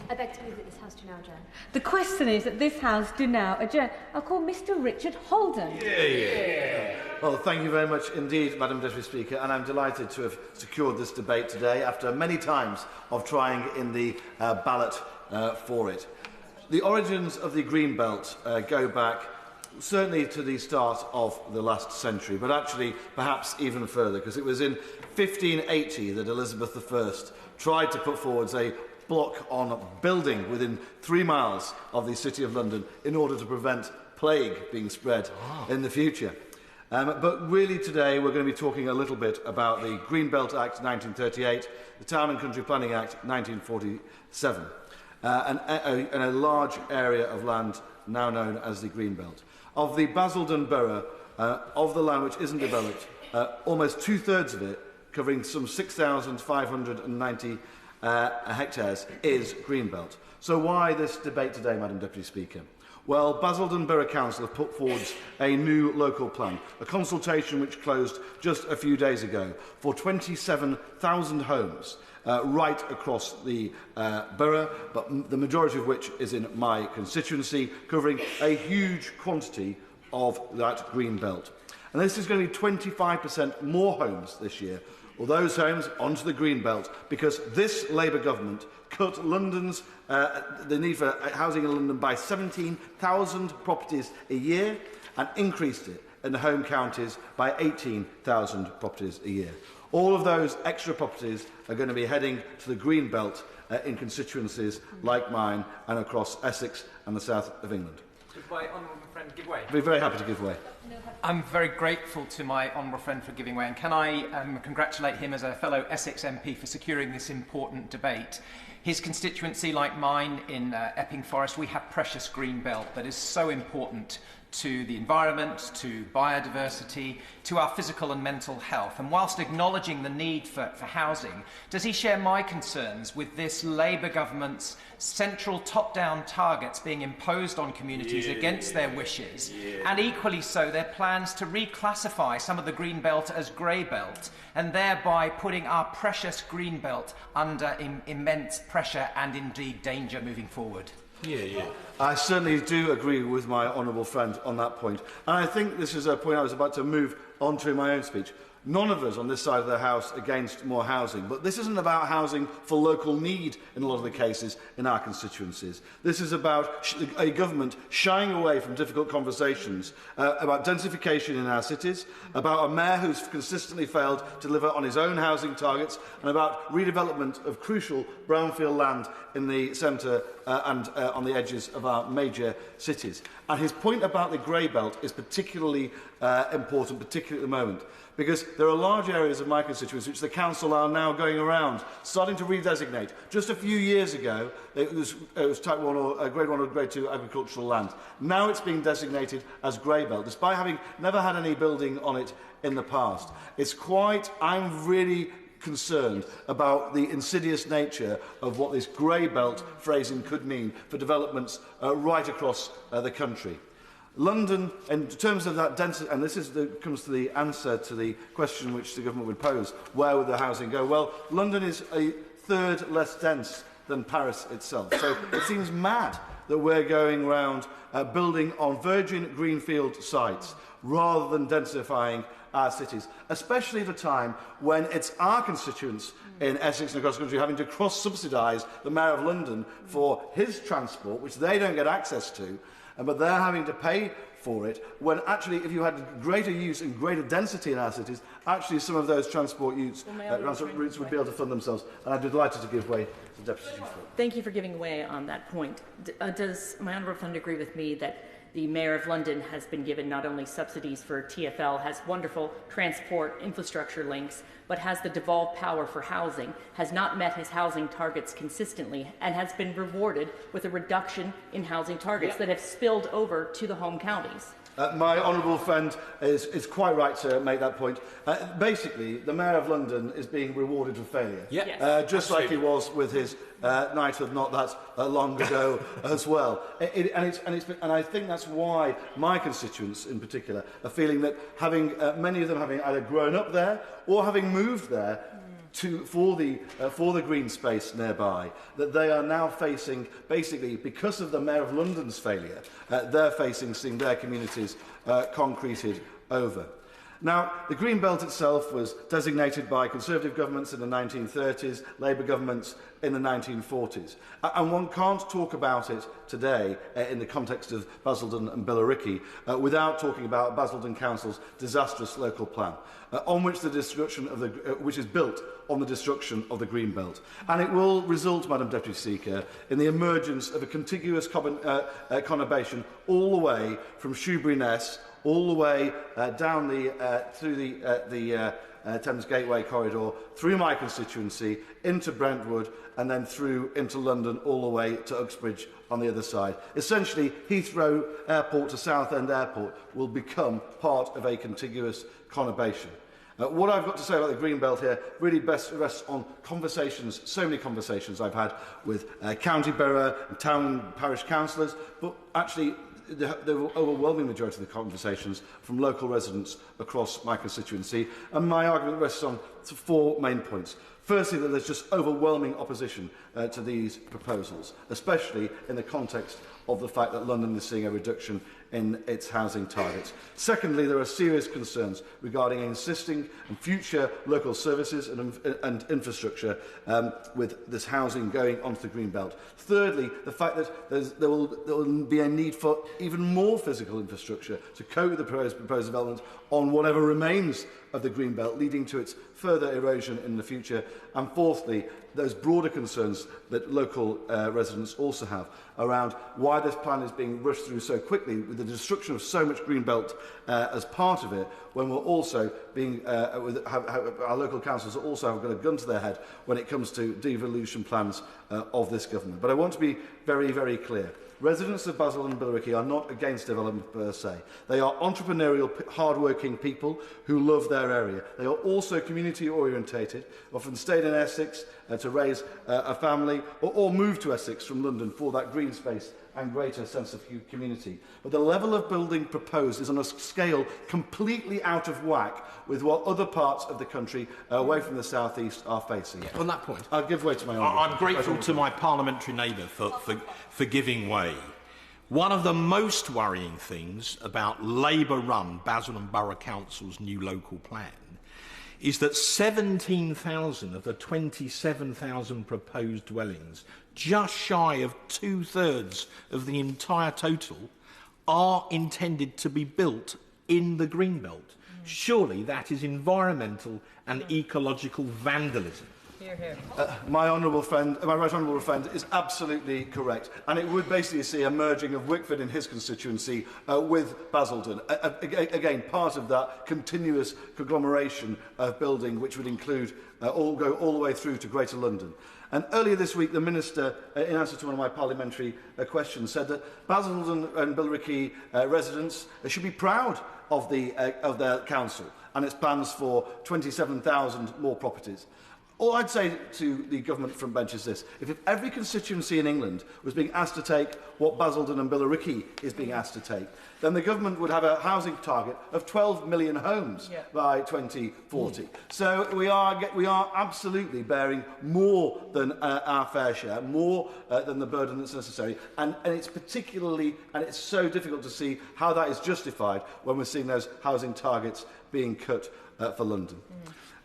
I beg to move that this House do now adjourn. The question is that this House do now adjourn. I'll call Mr. Richard Holden. Yeah. Well, thank you very much indeed, Madam Deputy Speaker, and I'm delighted to have secured this debate today after many times of trying in the ballot for it. The origins of the Green Belt go back certainly to the start of the last century, but actually perhaps even further, because it was in 1580 that Elizabeth I tried to put forward a block on building within 3 miles of the City of London in order to prevent plague being spread in the future. But really today we're going to be talking a little bit about the Green Belt Act 1938, the Town and Country Planning Act 1947, and a large area of land now known as the Green Belt. Of the Basildon borough, of the land which isn't developed, almost 2/3 of it, covering some 6,590 hectares, is Greenbelt. So why this debate today, Madam Deputy Speaker? Well, Basildon Borough Council have put forward a new local plan, a consultation which closed just a few days ago for 27,000 homes right across the borough, but the majority of which is in my constituency, covering a huge quantity of that green belt. And this is going to be 25% more homes this year, or those homes onto the green belt, because this Labour government cut London's the need for housing in London by 17,000 properties a year and increased it in the home counties by 18,000 properties a year. All of those extra properties are going to be heading to the green belt in constituencies like mine and across Essex and the south of England. Would my honourable friend give way? I'd be very happy to give way. I'm very grateful to my honourable friend for giving way, and can I congratulate him as a fellow Essex MP for securing this important debate. His constituency, like mine in Epping Forest, we have precious green belt that is so important to the environment, to biodiversity, to our physical and mental health. And whilst acknowledging the need for housing, does he share my concerns with this Labour government's central top-down targets being imposed on communities against their wishes, and equally so their plans to reclassify some of the green belt as grey belt, and thereby putting our precious green belt under immense pressure and indeed danger moving forward? I certainly do agree with my honourable friend on that point. And I think this is a point I was about to move on to in my own speech. None of us on this side of the House against more housing, but this isn't about housing for local need in a lot of the cases in our constituencies. This is about a government shying away from difficult conversations about densification in our cities, about a mayor who's consistently failed to deliver on his own housing targets, and about redevelopment of crucial brownfield land in the centre and on the edges of our major cities. And his point about the grey belt is particularly important, particularly at the moment, because there are large areas of my constituency which the council are now going around, starting to redesignate. Just a few years ago, it was Type 1 or Grade 1 or Grade 2 agricultural land. Now it's being designated as grey belt, despite having never had any building on it in the past. I'm really concerned about the insidious nature of what this grey belt phrasing could mean for developments right across the country. London, in terms of that density, and this comes to the answer to the question which the government would pose, where would the housing go? Well, London is a third less dense than Paris itself. So it seems mad that we're going around building on virgin greenfield sites rather than densifying our cities, especially at a time when it's our constituents in Essex and across the country having to cross-subsidise the Mayor of London for his transport, which they don't get access to, but they're having to pay for it, when actually if you had greater use and greater density in our cities, actually some of those transport routes would be able to fund themselves. And I'd be delighted to give way to the Deputy Chief. Thank you for giving way on that point. Does my honourable friend agree with me that the Mayor of London has been given not only subsidies for TfL, has wonderful transport infrastructure links, but has the devolved power for housing, has not met his housing targets consistently, and has been rewarded with a reduction in housing targets that have spilled over to the home counties? My honourable friend is quite right to make that point. Basically, the Mayor of London is being rewarded for failure, just like he was with his knighthood not that long ago as well. And I think that's why my constituents in particular are feeling that many of them having either grown up there or having moved there for the green space nearby, that they are now facing, basically, because of the Mayor of London's failure, they're facing seeing their communities concreted over. Now, the Green Belt itself was designated by Conservative governments in the 1930s, Labour governments in the 1940s. And one can't talk about it today in the context of Basildon and Billericay without talking about Basildon Council's disastrous local plan, on which the destruction of which is built on the destruction of the Green Belt. And it will result, Madam Deputy Speaker, in the emergence of a contiguous conurbation all the way from Shoebury Ness all the way down through the Thames Gateway corridor, through my constituency, into Brentwood, and then through into London, all the way to Uxbridge on the other side. Essentially, Heathrow Airport to Southend Airport will become part of a contiguous conurbation. What I've got to say about the Green Belt here really best rests on conversations, so many conversations I've had with county, borough, and town and parish councillors, but actually the overwhelming majority of the conversations from local residents across my constituency, and my argument rests on four main points. Firstly, that there's just overwhelming opposition to these proposals, especially in the context of the fact that London is seeing a reduction in its housing targets. Secondly, there are serious concerns regarding existing and future local services and infrastructure with this housing going onto the Green Belt. Thirdly, the fact that there will be a need for even more physical infrastructure to cope with the proposed development on whatever remains of the Green Belt, leading to its further erosion in the future. And fourthly, those broader concerns that local residents also have around why this plan is being rushed through so quickly with the destruction of so much green belt as part of it, when we're also being our local councils also have got a gun to their head when it comes to devolution plans of this government. But I want to be very, very clear. Residents of Basildon and Billericay are not against development per se. They are entrepreneurial, hard-working people who love their area. They are also community-orientated, often stayed in Essex to raise a family, or move to Essex from London for that green space and greater sense of community. But the level of building proposed is on a scale completely out of whack with what other parts of the country away from the south east are facing. Yeah. On that point, I'll give way to my own. I'm grateful to my parliamentary neighbour for giving way. One of the most worrying things about Labour-run Basildon Borough Council's new local plan is that 17,000 of the 27,000 proposed dwellings, just shy of 2/3 of the entire total, are intended to be built in the Greenbelt. Surely that is environmental and ecological vandalism. Hear, hear. My right honourable friend is absolutely correct, and it would basically see a merging of Wickford in his constituency with Basildon. Again, part of that continuous conglomeration of building, which would include go all the way through to Greater London. And earlier this week, the Minister, in answer to one of my parliamentary questions, said that Basildon and Billericay residents should be proud of their council and its plans for 27,000 more properties. All I'd say to the government front bench is this: if every constituency in England was being asked to take what Basildon and Billericay is being asked to take, then the government would have a housing target of 12 million homes by 2040. So we are absolutely bearing more than our fair share, more than the burden that's necessary, and it's so difficult to see how that is justified when we're seeing those housing targets being cut for London.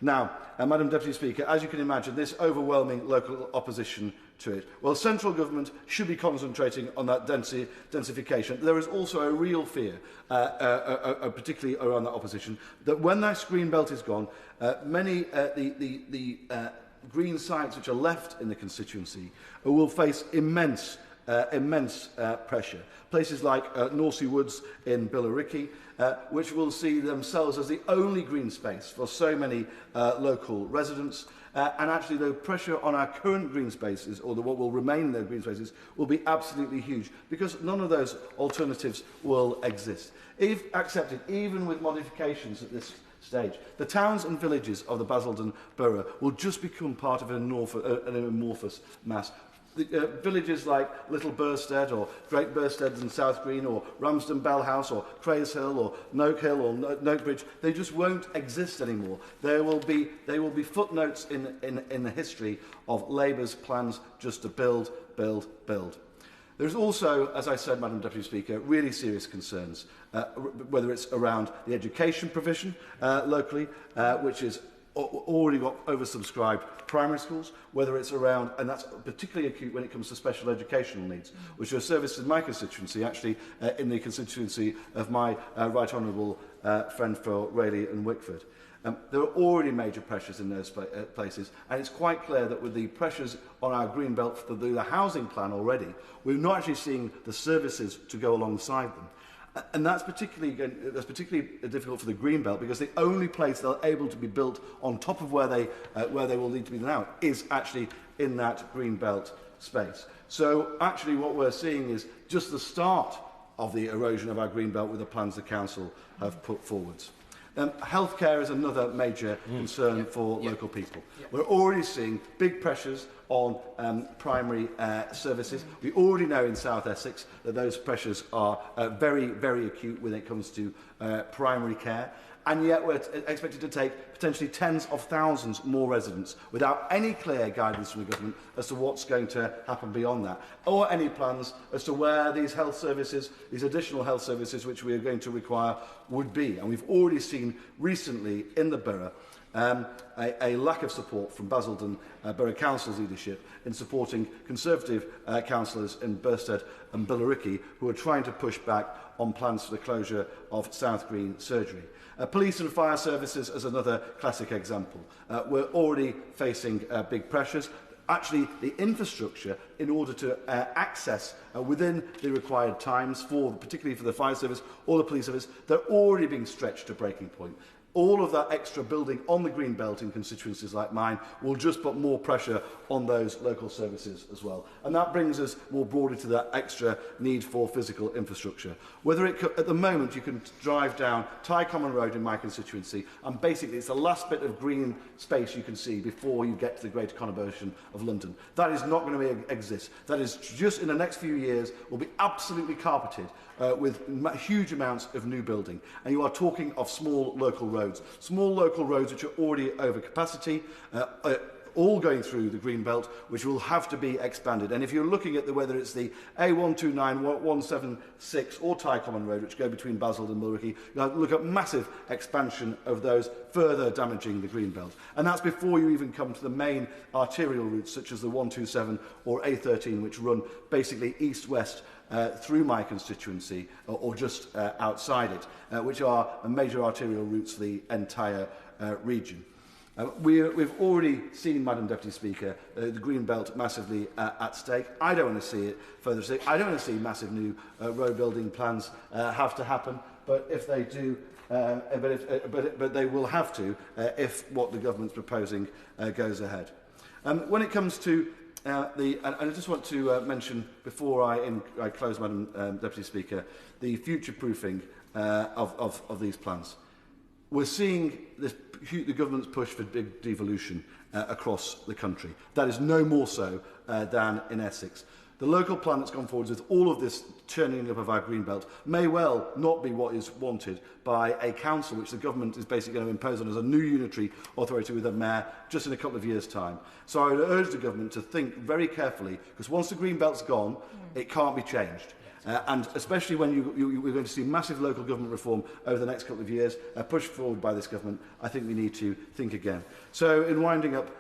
Now, Madam Deputy Speaker, as you can imagine, this overwhelming local opposition to it. Well, central government should be concentrating on that densification. There is also a real fear, particularly around that opposition, that when that green belt is gone, many the green sites which are left in the constituency will face immense pressure. Places like Norsey Woods in Billericay, which will see themselves as the only green space for so many local residents. And actually, the pressure on our current green spaces, or what will remain their green spaces, will be absolutely huge, because none of those alternatives will exist. If accepted, even with modifications at this stage, the towns and villages of the Basildon Borough will just become part of an amorphous mass. villages like Little Burstead or Great Burstead and South Green or Ramsden Bell House or Crays Hill or Noak Hill or Noak Bridge, they just won't exist anymore. They will be footnotes in the history of Labour's plans just to build, build, build. There's also, as I said, Madam Deputy Speaker, really serious concerns, whether it's around the education provision locally, which is already got oversubscribed primary schools, whether it's around, and that's particularly acute when it comes to special educational needs, which are serviced in my constituency, actually in the constituency of my Right Honourable friend for Rayleigh and Wickford. There are already major pressures in those places, and it's quite clear that with the pressures on our green belt for the housing plan already, we're not actually seeing the services to go alongside them. And that's particularly difficult for the green belt, because the only place they're able to be built on top of where they will need to be now is actually in that green belt space. So actually what we're seeing is just the start of the erosion of our green belt with the plans the council have put forwards. Healthcare is another major concern for local people. We're already seeing big pressures on primary services. We already know in South Essex that those pressures are very, very acute when it comes to primary care. And yet we're expected to take potentially tens of thousands more residents without any clear guidance from the government as to what's going to happen beyond that, or any plans as to where these health services, these additional health services which we are going to require, would be. And we've already seen recently in the borough a lack of support from Basildon Borough Council's leadership in supporting Conservative councillors in Burstead and Billericay who are trying to push back on plans for the closure of South Green surgery. Police and fire services is another classic example. We're already facing big pressures. Actually, the infrastructure, in order to access within the required times, particularly for the fire service or the police service, they're already being stretched to breaking point. All of that extra building on the green belt in constituencies like mine will just put more pressure on those local services as well. And that brings us more broadly to that extra need for physical infrastructure. At the moment, you can drive down Ty Common Road in my constituency, and basically it's the last bit of green space you can see before you get to the greater conurbation of London. That is not going to exist. That is just in the next few years will be absolutely carpeted with huge amounts of new building. And you are talking of small local roads which are already over capacity, all going through the green belt, which will have to be expanded. And if you're looking at whether it's the A129, 176 or Ty Common Road, which go between Basildon and Billericay, you have to look at massive expansion of those, further damaging the green belt. And that's before you even come to the main arterial routes, such as the 127 or A13, which run basically east-west through my constituency or just outside it, which are major arterial routes for the entire region. We've already seen, Madam Deputy Speaker, the green belt massively at stake. I don't want to see it further stake. I don't want to see massive new road building plans have to happen, but if they do, but they will have to if what the government's proposing goes ahead. When it comes to and I just want to mention, before I close, Madam Deputy Speaker, the future-proofing of these plans. We're seeing the government's push for big devolution across the country. That is no more so than in Essex. The local plan that's gone forward with all of this turning up of our green belt may well not be what is wanted by a council which the government is basically going to impose on as a new unitary authority with a mayor just in a couple of years' time. So I would urge the government to think very carefully, because once the green belt's gone, it can't be changed. And especially when we're going to see massive local government reform over the next couple of years, pushed forward by this government, I think we need to think again. So in winding up,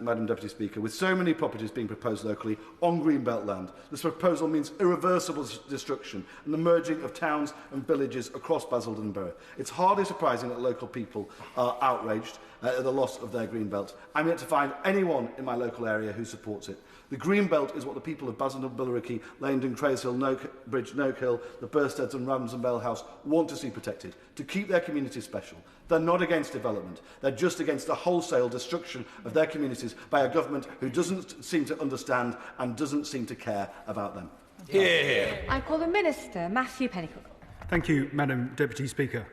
Madam Deputy Speaker, with so many properties being proposed locally on Greenbelt land, this proposal means irreversible destruction and the merging of towns and villages across Basildon Borough. It's hardly surprising that local people are outraged at the loss of their Greenbelt. I'm yet to find anyone in my local area who supports it. The Greenbelt is what the people of Basildon, Billericay, Leindon, Crayshill, Bridge, Noak Hill, the Bursteads and Ramsden Bell House want to see protected, to keep their community special. They're not against development. They're just against the wholesale destruction of their communities by a government who doesn't seem to understand and doesn't seem to care about them. Yeah. I call the Minister, Matthew Pennycook. Thank you, Madam Deputy Speaker.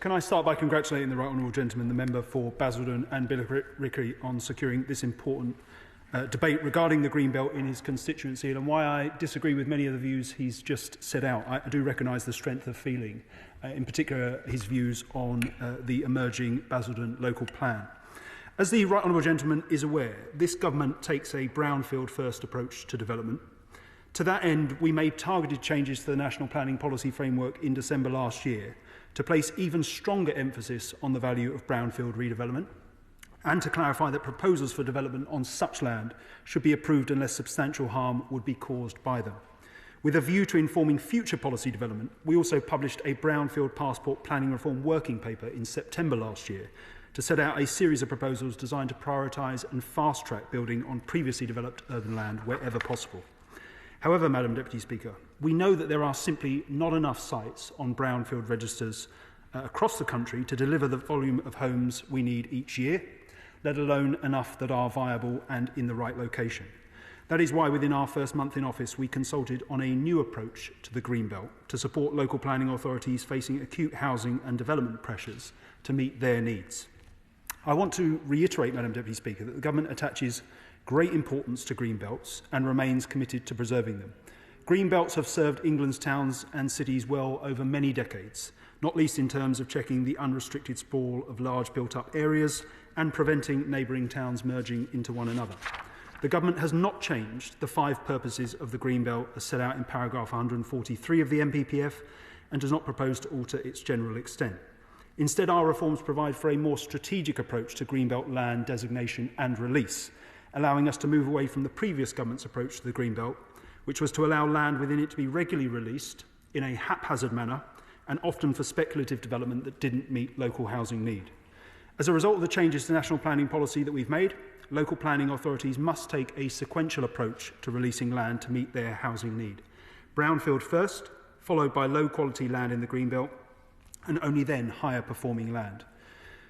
Can I start by congratulating the Right Honourable Gentleman, the member for Basildon and Billericay, on securing this important debate regarding the Greenbelt in his constituency and why I disagree with many of the views he's just set out. I do recognise the strength of feeling, in particular his views on the emerging Basildon local plan. As the Right Honourable Gentleman is aware, this government takes a brownfield-first approach to development. To that end, we made targeted changes to the National Planning Policy Framework in December last year to place even stronger emphasis on the value of brownfield redevelopment, and to clarify that proposals for development on such land should be approved unless substantial harm would be caused by them. With a view to informing future policy development, we also published a Brownfield Passport Planning Reform Working Paper in September last year to set out a series of proposals designed to prioritise and fast-track building on previously developed urban land wherever possible. However, Madam Deputy Speaker, we know that there are simply not enough sites on brownfield registers across the country to deliver the volume of homes we need each year, let alone enough that are viable and in the right location. That is why within our first month in office we consulted on a new approach to the Greenbelt to support local planning authorities facing acute housing and development pressures to meet their needs. I want to reiterate, Madam Deputy Speaker, that the Government attaches great importance to Greenbelts and remains committed to preserving them. Greenbelts have served England's towns and cities well over many decades, not least in terms of checking the unrestricted sprawl of large built-up areas and preventing neighbouring towns merging into one another. The Government has not changed the 5 purposes of the Greenbelt as set out in paragraph 143 of the NPPF and does not propose to alter its general extent. Instead, our reforms provide for a more strategic approach to Greenbelt land designation and release, allowing us to move away from the previous Government's approach to the Greenbelt, which was to allow land within it to be regularly released in a haphazard manner and often for speculative development that didn't meet local housing need. As a result of the changes to national planning policy that we've made, local planning authorities must take a sequential approach to releasing land to meet their housing need. Brownfield first, followed by low-quality land in the Greenbelt, and only then higher performing land.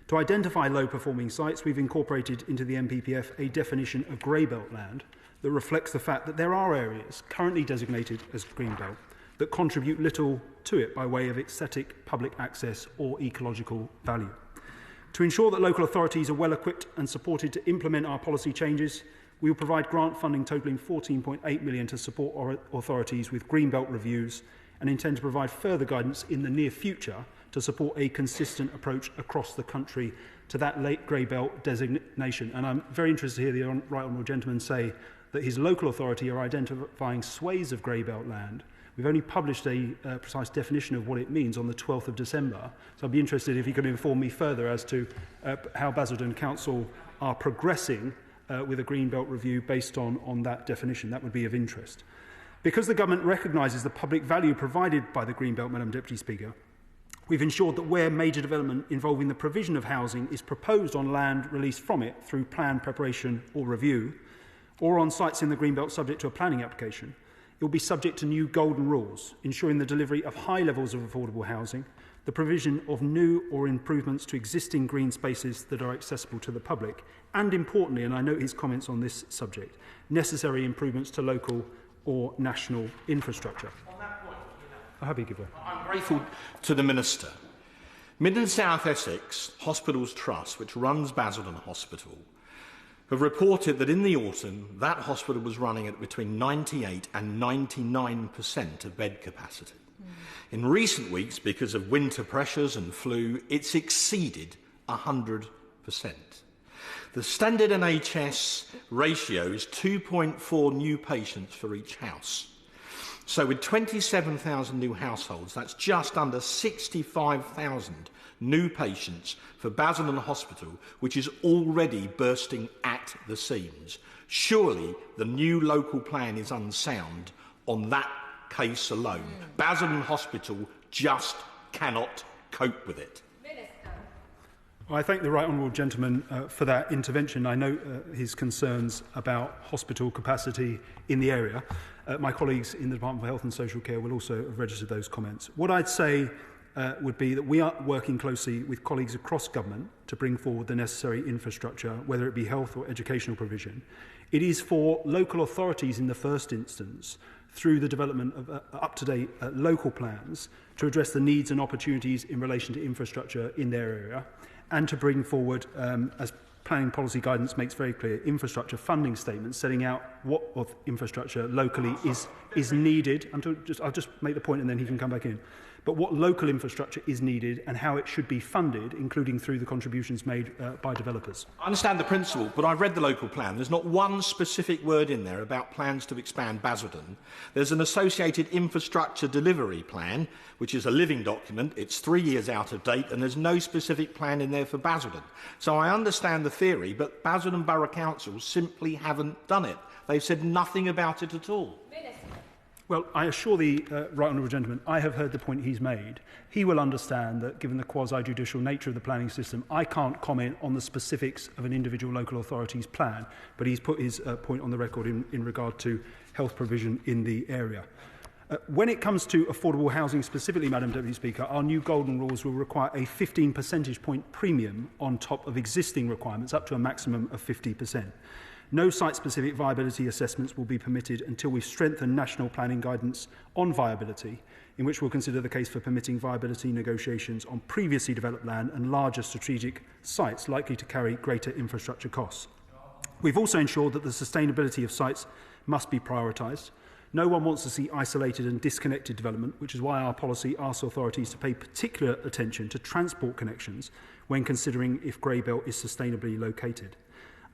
To identify low-performing sites, we've incorporated into the NPPF a definition of Greybelt land that reflects the fact that there are areas currently designated as Greenbelt that contribute little to it by way of aesthetic, public access or ecological value. To ensure that local authorities are well equipped and supported to implement our policy changes, we will provide grant funding totalling £14.8 million to support authorities with Greenbelt reviews and intend to provide further guidance in the near future to support a consistent approach across the country to that late Greybelt designation. And I'm very interested to hear the Right Honourable Gentleman say that his local authority are identifying swathes of Greybelt land. We've only published a precise definition of what it means on the 12th of December, so I'd be interested if he could inform me further as to how Basildon Council are progressing with a Greenbelt review based on that definition. That would be of interest. Because the Government recognises the public value provided by the Greenbelt, Madam Deputy Speaker, we've ensured that where major development involving the provision of housing is proposed on land released from it through plan preparation or review, or on sites in the Greenbelt subject to a planning application, it will be subject to new golden rules, ensuring the delivery of high levels of affordable housing, the provision of new or improvements to existing green spaces that are accessible to the public, and importantly, and I note his comments on this subject, necessary improvements to local or national infrastructure. On that point, I'm happy to give way. I'm grateful to the Minister. Mid and South Essex Hospitals Trust, which runs Basildon Hospital, have reported that in the autumn, that hospital was running at between 98 and 99% of bed capacity. In recent weeks, because of winter pressures and flu, it's exceeded 100%. The standard NHS ratio is 2.4 new patients for each house. So with 27,000 new households, that's just under 65,000 new patients for Basildon Hospital, which is already bursting at the seams. Surely the new local plan is unsound on that case alone. Basildon Hospital just cannot cope with it. I thank the Right Honourable Gentleman for that intervention. I note his concerns about hospital capacity in the area. My colleagues in the Department for Health and Social Care will also have registered those comments. What I'd say would be that we are working closely with colleagues across government to bring forward the necessary infrastructure, whether it be health or educational provision. It is for local authorities in the first instance, through the development of up-to-date local plans, to address the needs and opportunities in relation to infrastructure in their area, and to bring forward, as planning policy guidance makes very clear infrastructure funding statements setting out what of infrastructure locally is needed. I'll just make the point and then he can come back in. But what local infrastructure is needed and how it should be funded, including through the contributions made by developers. I understand the principle, but I've read the local plan. There's not one specific word in there about plans to expand Basildon. There's an associated infrastructure delivery plan, which is a living document. It's 3 years out of date, and there's no specific plan in there for Basildon. So I understand the theory, but Basildon Borough Council simply haven't done it. They've said nothing about it at all. Well, I assure the right honourable gentleman, I have heard the point he's made. He will understand that given the quasi-judicial nature of the planning system, I can't comment on the specifics of an individual local authority's plan, but he's put his point on the record in regard to health provision in the area. When it comes to affordable housing specifically, Madam Deputy Speaker, our new golden rules will require a 15 percentage point premium on top of existing requirements, up to a maximum of 50%. No site-specific viability assessments will be permitted until we strengthen national planning guidance on viability, in which we'll consider the case for permitting viability negotiations on previously developed land and larger strategic sites likely to carry greater infrastructure costs. We've also ensured that the sustainability of sites must be prioritised. No one wants to see isolated and disconnected development, which is why our policy asks authorities to pay particular attention to transport connections when considering if grey belt is sustainably located.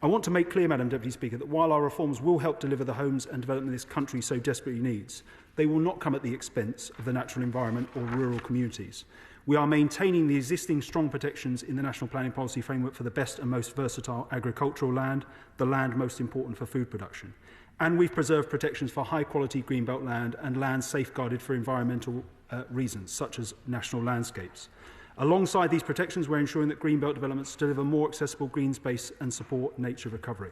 I want to make clear, Madam Deputy Speaker, that while our reforms will help deliver the homes and development this country so desperately needs, they will not come at the expense of the natural environment or rural communities. We are maintaining the existing strong protections in the National Planning Policy Framework for the best and most versatile agricultural land, the land most important for food production. And we've preserved protections for high-quality greenbelt land and land safeguarded for environmental reasons, such as national landscapes. Alongside these protections, we're ensuring that greenbelt developments deliver more accessible green space and support nature recovery.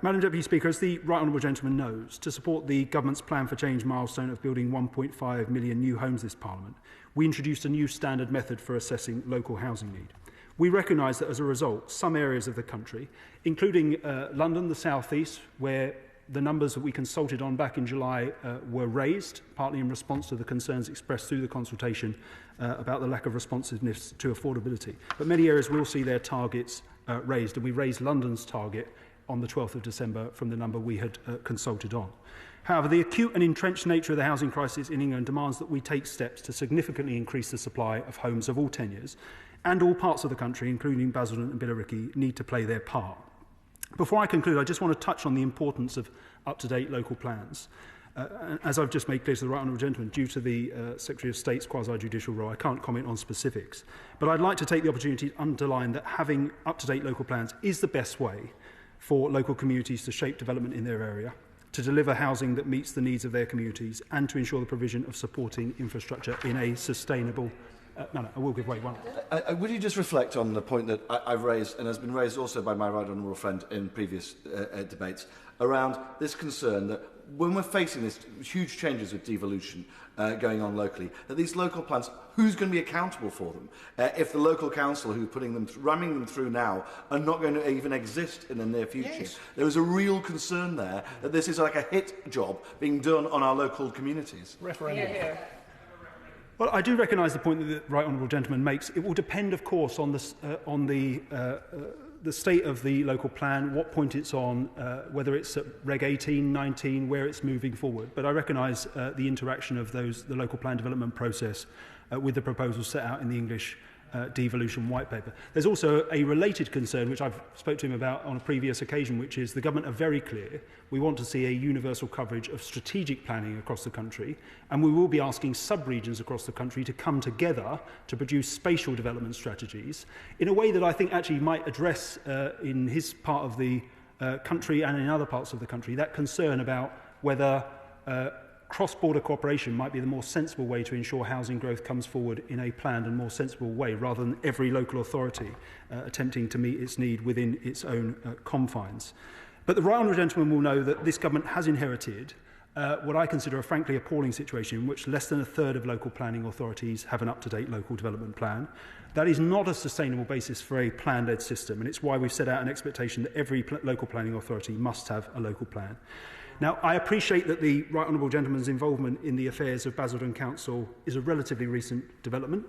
Madam Deputy Speaker, as the right honourable gentleman knows, to support the government's plan for change milestone of building 1.5 million new homes this Parliament, we introduced a new standard method for assessing local housing need. We recognise that as a result, some areas of the country, including London, the South East, where the numbers that we consulted on back in July were raised, partly in response to the concerns expressed through the consultation about the lack of responsiveness to affordability. But many areas will see their targets raised, and we raised London's target on the 12th of December from the number we had consulted on. However, the acute and entrenched nature of the housing crisis in England demands that we take steps to significantly increase the supply of homes of all tenures, and all parts of the country, including Basildon and Billericay, need to play their part. Before I conclude, I just want to touch on the importance of up-to-date local plans. As I've just made clear to the right honourable gentleman, due to the Secretary of State's quasi-judicial role, I can't comment on specifics. But I'd like to take the opportunity to underline that having up-to-date local plans is the best way for local communities to shape development in their area, to deliver housing that meets the needs of their communities, and to ensure the provision of supporting infrastructure in a sustainable no, I will give way one. Would you just reflect on the point that I've raised, and has been raised also by my right honourable friend in previous debates, around this concern that when we're facing this huge changes with devolution going on locally, that these local plans, who's going to be accountable for them? If the local council who are putting them, ramming them through now, are not going to even exist in the near future. Yes. There is a real concern there that this is like a hit job being done on our local communities. Referendum. Yeah. Well, I do recognise the point that the right honourable gentleman makes. It will depend, of course, on the state of the local plan, what point it's on, whether it's at Reg 18, 19, where it's moving forward. But I recognise the interaction of the local plan development process with the proposals set out in the English devolution white paper. There's also a related concern, which I've spoke to him about on a previous occasion, which is the government are very clear. We want to see a universal coverage of strategic planning across the country, and we will be asking sub-regions across the country to come together to produce spatial development strategies in a way that I think actually might address in his part of the country and in other parts of the country that concern about whether cross-border cooperation might be the more sensible way to ensure housing growth comes forward in a planned and more sensible way, rather than every local authority attempting to meet its need within its own confines. But the right honourable gentleman will know that this government has inherited what I consider a frankly appalling situation in which less than a third of local planning authorities have an up-to-date local development plan. That is not a sustainable basis for a plan-led system, and it's why we've set out an expectation that every local planning authority must have a local plan. Now, I appreciate that the right honourable gentleman's involvement in the affairs of Basildon Council is a relatively recent development,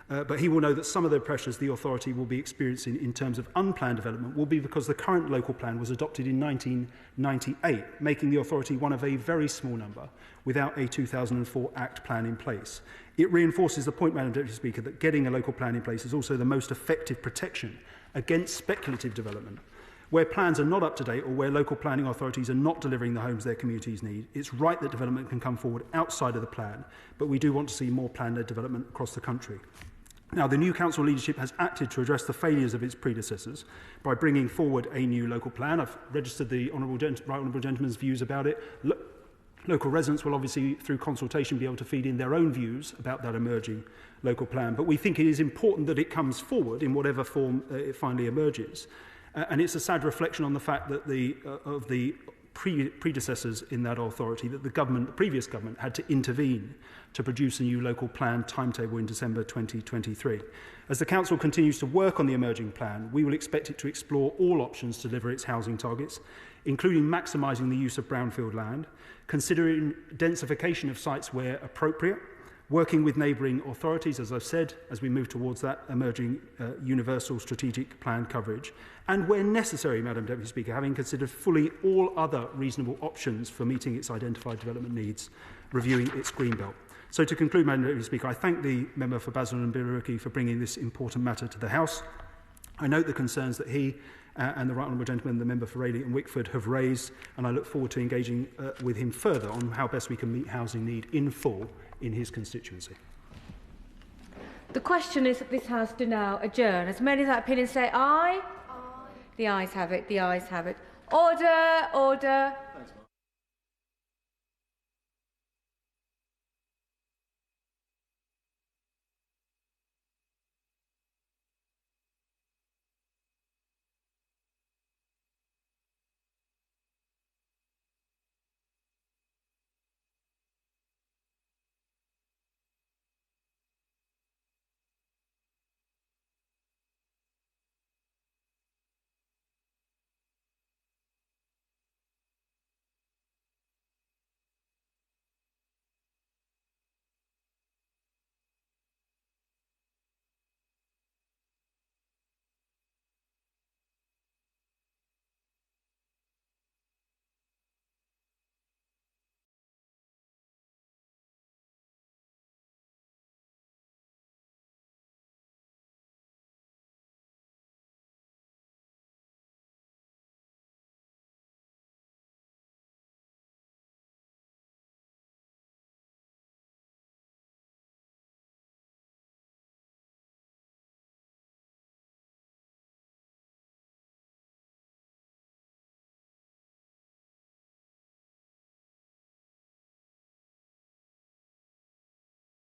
But he will know that some of the pressures the authority will be experiencing in terms of unplanned development will be because the current local plan was adopted in 1998, making the authority one of a very small number without a 2004 Act plan in place. It reinforces the point, Madam Deputy Speaker, that getting a local plan in place is also the most effective protection against speculative development. Where plans are not up to date or where local planning authorities are not delivering the homes their communities need, it's right that development can come forward outside of the plan, but we do want to see more plan-led development across the country. Now, the new council leadership has acted to address the failures of its predecessors by bringing forward a new local plan. I've registered the right honourable gentleman's views about it. Local residents will obviously, through consultation, be able to feed in their own views about that emerging local plan. But we think it is important that it comes forward in whatever form it finally emerges. And it's a sad reflection on the fact that of the predecessors in that authority, that the previous government had to intervene to produce a new local plan timetable in December 2023. As the Council continues to work on the emerging plan, we will expect it to explore all options to deliver its housing targets, including maximising the use of brownfield land, considering densification of sites where appropriate, working with neighbouring authorities, as I've said, as we move towards that emerging universal strategic plan coverage, and where necessary, Madam Deputy Speaker, having considered fully all other reasonable options for meeting its identified development needs, reviewing its greenbelt. So to conclude, Madam Deputy Speaker, I thank the member for Basildon and Billericay for bringing this important matter to the House. I note the concerns that he and the right honourable gentleman, the member for Rayleigh and Wickford, have raised, and I look forward to engaging with him further on how best we can meet housing need in full in his constituency. The question is that this House do now adjourn. As many of that opinion say aye? Aye. The ayes have it. The ayes have it. Order. Order. Thanks, Mark.